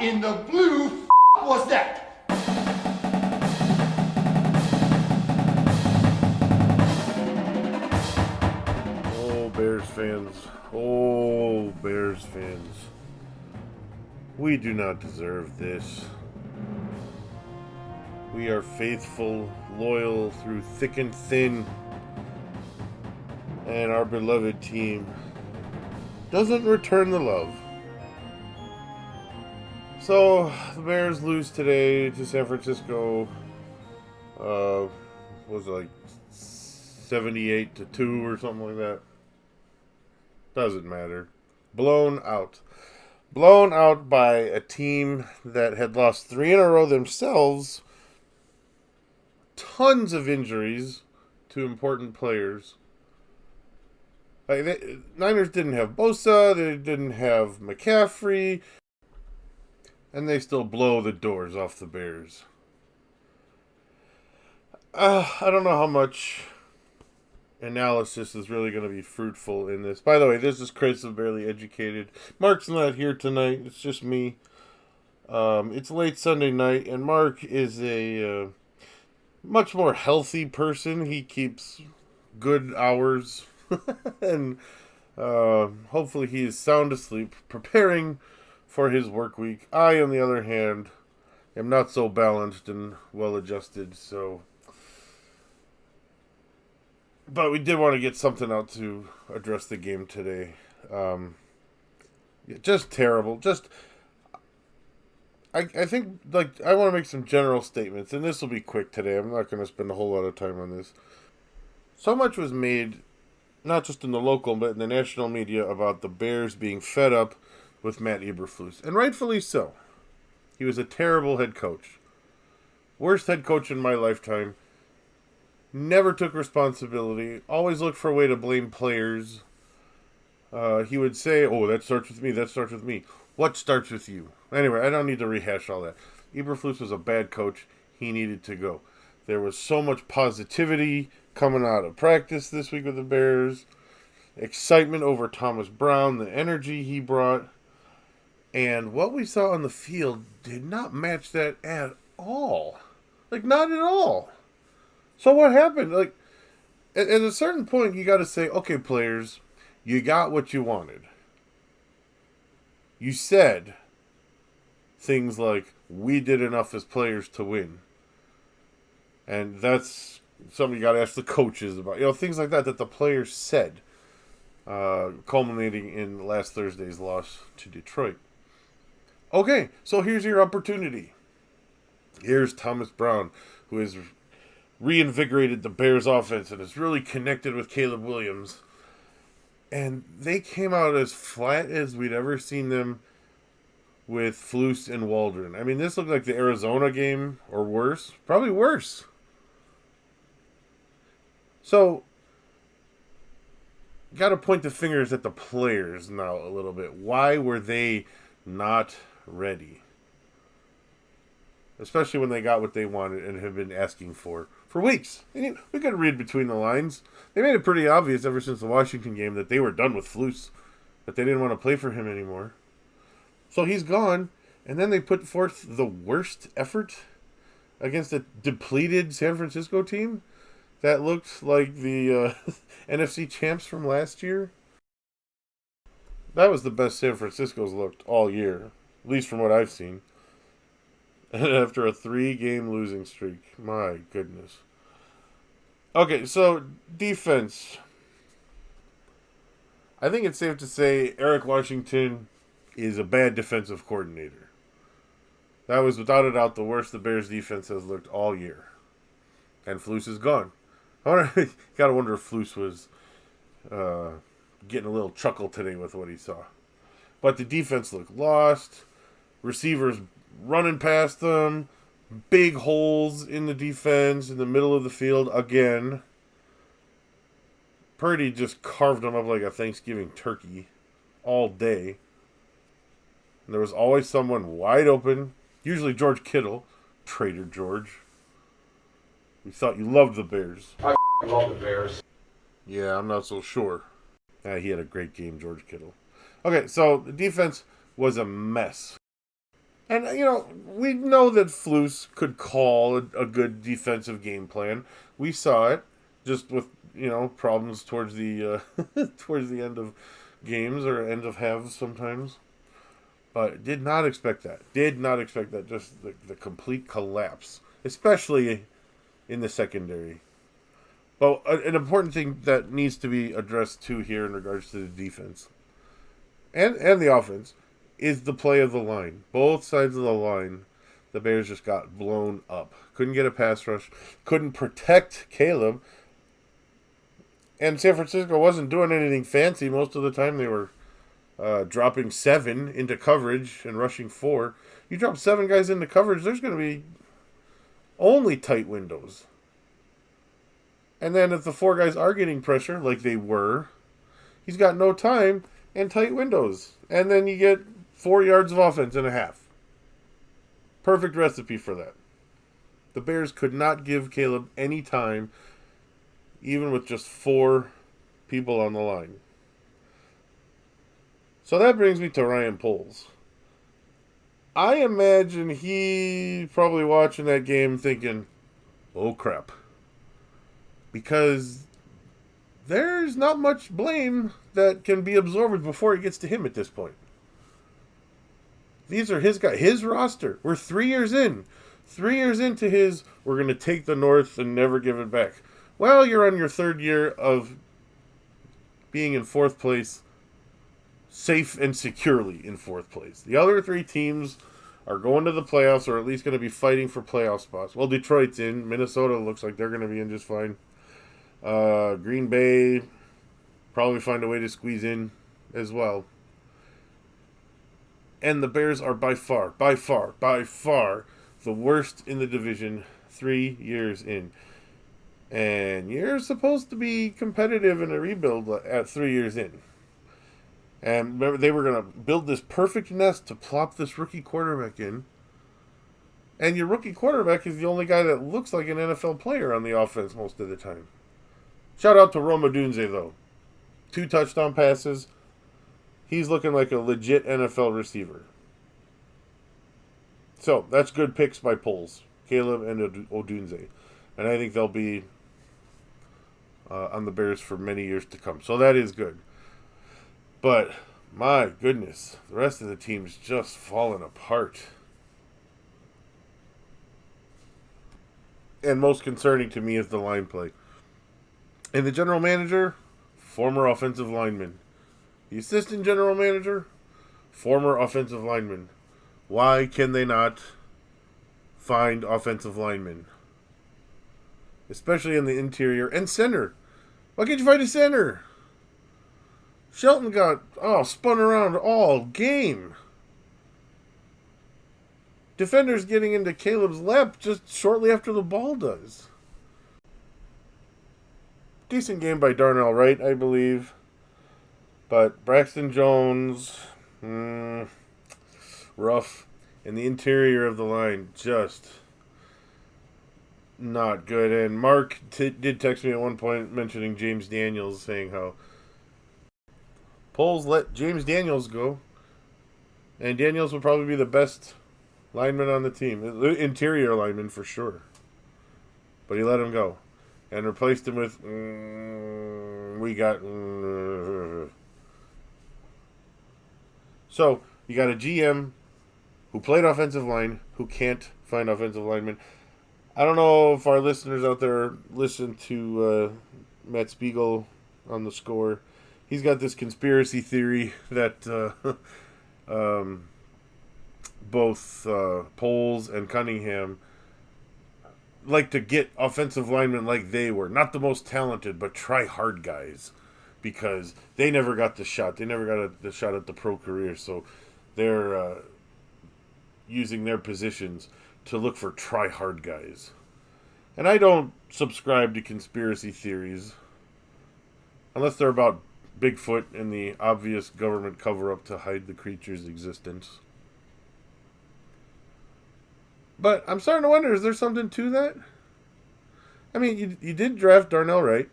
What in the blue was that? Oh, Bears fans. Oh, Bears fans. We do not deserve this. We are faithful, loyal through thick and thin. And our beloved team doesn't return the love. So, the Bears lose today to San Francisco. Was it like 78-2 or something like that? Doesn't matter. Blown out. Blown out by a team that had lost 3 in a row themselves. Tons of injuries to important players. Niners didn't have Bosa, they didn't have McCaffrey, and they still blow the doors off the Bears. I don't know how much analysis is really going to be fruitful in this. By the way, this is Chris of Barely Educated. Mark's not here tonight. It's just me. It's late Sunday night, and Mark is a much more healthy person. He keeps good hours, and hopefully he is sound asleep, preparing for his work week. I, on the other hand, am not so balanced and well-adjusted, so... But we did want to get something out to address the game today. Just terrible. I think, I want to make some general statements, and this will be quick today. I'm not going to spend a whole lot of time on this. So much was made, not just in the local, but in the national media, about the Bears being fed up with Matt Eberflus. And rightfully so. He was a terrible head coach. Worst head coach in my lifetime. Never took responsibility. Always looked for a way to blame players. He would say, oh, that starts with me, that starts with me. What starts with you? Anyway, I don't need to rehash all that. Eberflus was a bad coach. He needed to go. There was so much positivity coming out of practice this week with the Bears. Excitement over Thomas Brown, the energy he brought. And what we saw on the field did not match that at all. Not at all. So what happened? At a certain point, you got to say, okay, players, you got what you wanted. You said things like, we did enough as players to win. And that's something you got to ask the coaches about. Things like that the players said, culminating in last Thursday's loss to Detroit. Okay, so here's your opportunity. Here's Thomas Brown, who has reinvigorated the Bears offense and is really connected with Caleb Williams. And they came out as flat as we'd ever seen them with Flus and Waldron. I mean, this looked like the Arizona game, or worse. Probably worse. So, got to point the fingers at the players now a little bit. Why were they not ready? Especially when they got what they wanted and have been asking for weeks. And we could read between the lines. They made it pretty obvious ever since the Washington game that they were done with Flus, that they didn't want to play for him anymore. So he's gone, and then they put forth the worst effort against a depleted San Francisco team that looked like the NFC champs from last year. That was the best San Francisco's looked all year, at least from what I've seen. And after a 3-game losing streak. My goodness. Okay, so defense. I think it's safe to say Eric Washington is a bad defensive coordinator. That was without a doubt the worst the Bears defense has looked all year. And Flus is gone. Gotta wonder if Flus was getting a little chuckle today with what he saw. But the defense looked lost. Receivers running past them. Big holes in the defense in the middle of the field again. Purdy just carved them up like a Thanksgiving turkey all day. And there was always someone wide open. Usually George Kittle. Traitor George. We thought you loved the Bears. I love the Bears. Yeah, I'm not so sure. He had a great game, George Kittle. Okay, so the defense was a mess. And, we know that Flus could call a good defensive game plan. We saw it just with, problems towards the towards the end of games or end of halves sometimes. But did not expect that. Did not expect that. Just the complete collapse, especially in the secondary. But an important thing that needs to be addressed too here in regards to the defense and the offense is the play of the line. Both sides of the line, the Bears just got blown up. Couldn't get a pass rush. Couldn't protect Caleb. And San Francisco wasn't doing anything fancy. Most of the time they were dropping 7 into coverage and rushing 4. You drop 7 guys into coverage, there's going to be only tight windows. And then if the 4 guys are getting pressure, like they were, he's got no time and tight windows. And then you get 4 yards of offense in a half. Perfect recipe for that. The Bears could not give Caleb any time, even with just 4 people on the line. So that brings me to Ryan Poles. I imagine he probably watching that game thinking, oh crap. Because there's not much blame that can be absorbed before it gets to him at this point. These are his guys, his roster. We're 3 years in. 3 years into his, we're going to take the North and never give it back. Well, you're on your 3rd year of being in 4th place, safe and securely in 4th place. The other 3 teams are going to the playoffs or at least going to be fighting for playoff spots. Well, Detroit's in. Minnesota looks like they're going to be in just fine. Green Bay probably find a way to squeeze in as well. And the Bears are by far the worst in the division 3 years in. And you're supposed to be competitive in a rebuild at 3 years in. And remember, they were going to build this perfect nest to plop this rookie quarterback in. And your rookie quarterback is the only guy that looks like an NFL player on the offense most of the time. Shout out to Rome Odunze, though. 2 touchdown passes. He's looking like a legit NFL receiver. So, that's good picks by Poles. Caleb and Odunze. And I think they'll be on the Bears for many years to come. So that is good. But, my goodness, the rest of the team's just falling apart. And most concerning to me is the line play. And the general manager, former offensive lineman. The assistant general manager, former offensive lineman. Why can they not find offensive linemen? Especially in the interior and center. Why can't you find a center? Shelton got spun around all game. Defenders getting into Caleb's lap just shortly after the ball does. Decent game by Darnell Wright, I believe. But Braxton Jones, rough. And the interior of the line, just not good. And Mark did text me at one point mentioning James Daniels, saying how Poles let James Daniels go. And Daniels will probably be the best lineman on the team. Interior lineman for sure. But he let him go. And replaced him with, So, you got a GM who played offensive line, who can't find offensive linemen. I don't know if our listeners out there listen to Matt Spiegel on The Score. He's got this conspiracy theory that both Poles and Cunningham like to get offensive linemen like they were. Not the most talented, but try-hard guys. Because they never got the shot. They never got the shot at the pro career. So they're using their positions to look for try-hard guys. And I don't subscribe to conspiracy theories. Unless they're about Bigfoot and the obvious government cover-up to hide the creature's existence. But I'm starting to wonder, is there something to that? I mean, you did draft Darnell Wright.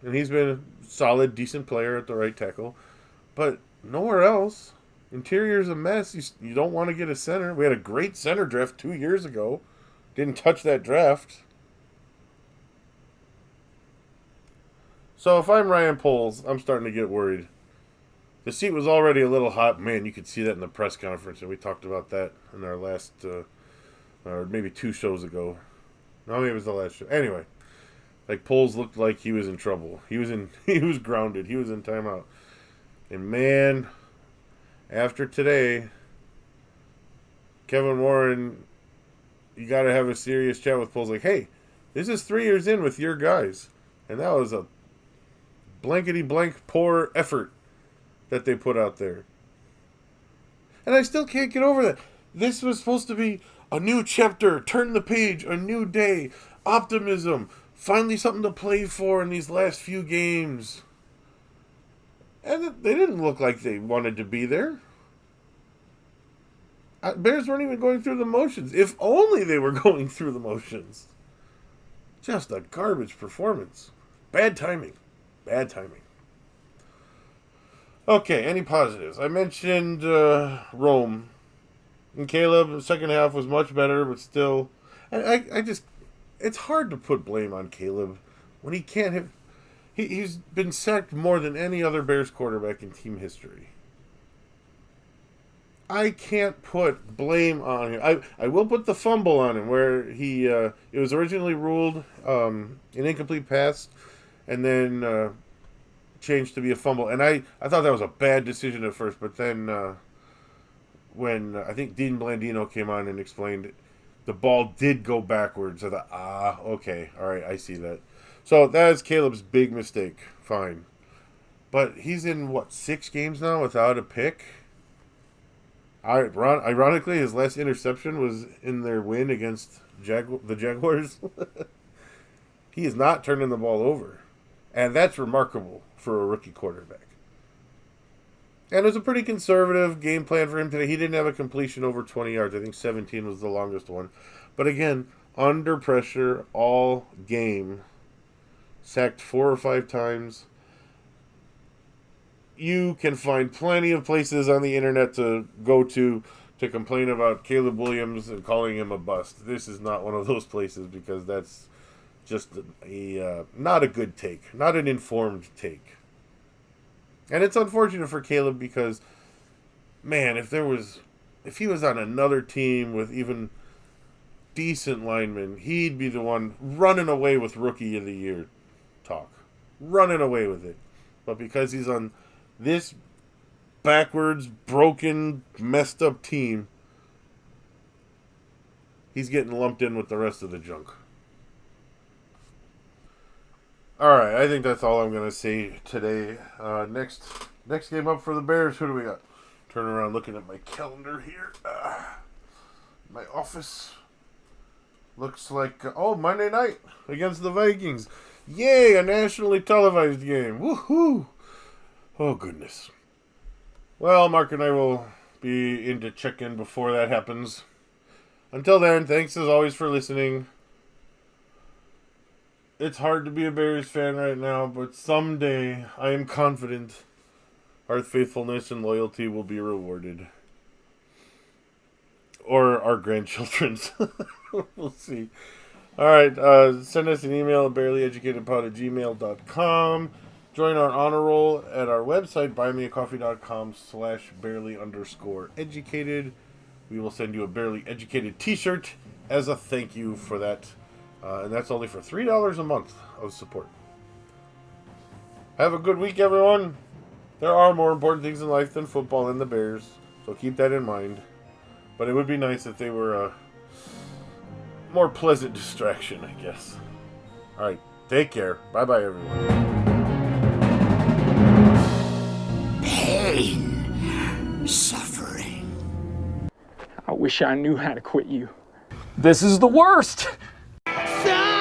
And he's been a solid, decent player at the right tackle. But nowhere else. Interior's a mess. You don't want to get a center. We had a great center draft 2 years ago. Didn't touch that draft. So if I'm Ryan Poles, I'm starting to get worried. The seat was already a little hot. Man, you could see that in the press conference, and we talked about that in our last, or maybe 2 shows ago. No, maybe it was the last show. Anyway, like Poles looked like he was in trouble. He was grounded. He was in timeout. And man, after today, Kevin Warren, you got to have a serious chat with Poles. Like, hey, this is 3 years in with your guys, and that was a blankety-blank poor effort that they put out there. And I still can't get over that. This was supposed to be a new chapter, turn the page, a new day, optimism, finally something to play for in these last few games. And they didn't look like they wanted to be there. Bears weren't even going through the motions. If only they were going through the motions. Just a garbage performance. Bad timing. Bad timing. Okay, any positives? I mentioned Rome. And Caleb, the second half was much better, but still... I just... It's hard to put blame on Caleb when he can't have... He's been sacked more than any other Bears quarterback in team history. I can't put blame on him. I will put the fumble on him, where he... it was originally ruled an incomplete pass, and then... changed to be a fumble, and I thought that was a bad decision at first, but then when I think Dean Blandino came on and explained the ball did go backwards, I thought, okay, all right, I see that. So that is Caleb's big mistake, fine. But he's in, 6 games now without a pick? Ironically, his last interception was in their win against the Jaguars. He is not turning the ball over, and that's remarkable for a rookie quarterback. And it was a pretty conservative game plan for him today. He didn't have a completion over 20 yards. I think 17 was the longest one. But again, under pressure all game. Sacked 4 or 5 times. You can find plenty of places on the internet to go to complain about Caleb Williams and calling him a bust. This is not one of those places, because that's just not a good take, not an informed take. And it's unfortunate for Caleb because, man, if he was on another team with even decent linemen, he'd be the one running away with Rookie of the Year talk. Running away with it. But because he's on this backwards, broken, messed up team, he's getting lumped in with the rest of the junk. Alright, I think that's all I'm going to say today. Next game up for the Bears, who do we got? Turn around looking at my calendar here. My office. Looks like, Monday night against the Vikings. Yay, a nationally televised game. Woohoo! Oh, goodness. Well, Mark and I will be in to check in before that happens. Until then, thanks as always for listening. It's hard to be a Bears fan right now, but someday I am confident our faithfulness and loyalty will be rewarded. Or our grandchildren's. We'll see. Alright, send us an email at bearlyeducatedpod@gmail.com. Join our honor roll at our website, buymeacoffee.com/barely_educated. We will send you a Barely Educated t-shirt as a thank you for that. And that's only for $3 a month of support. Have a good week, everyone. There are more important things in life than football and the Bears, so keep that in mind. But it would be nice if they were a more pleasant distraction, I guess. All right, take care. Bye-bye, everyone. Pain, suffering. I wish I knew how to quit you. This is the worst! Son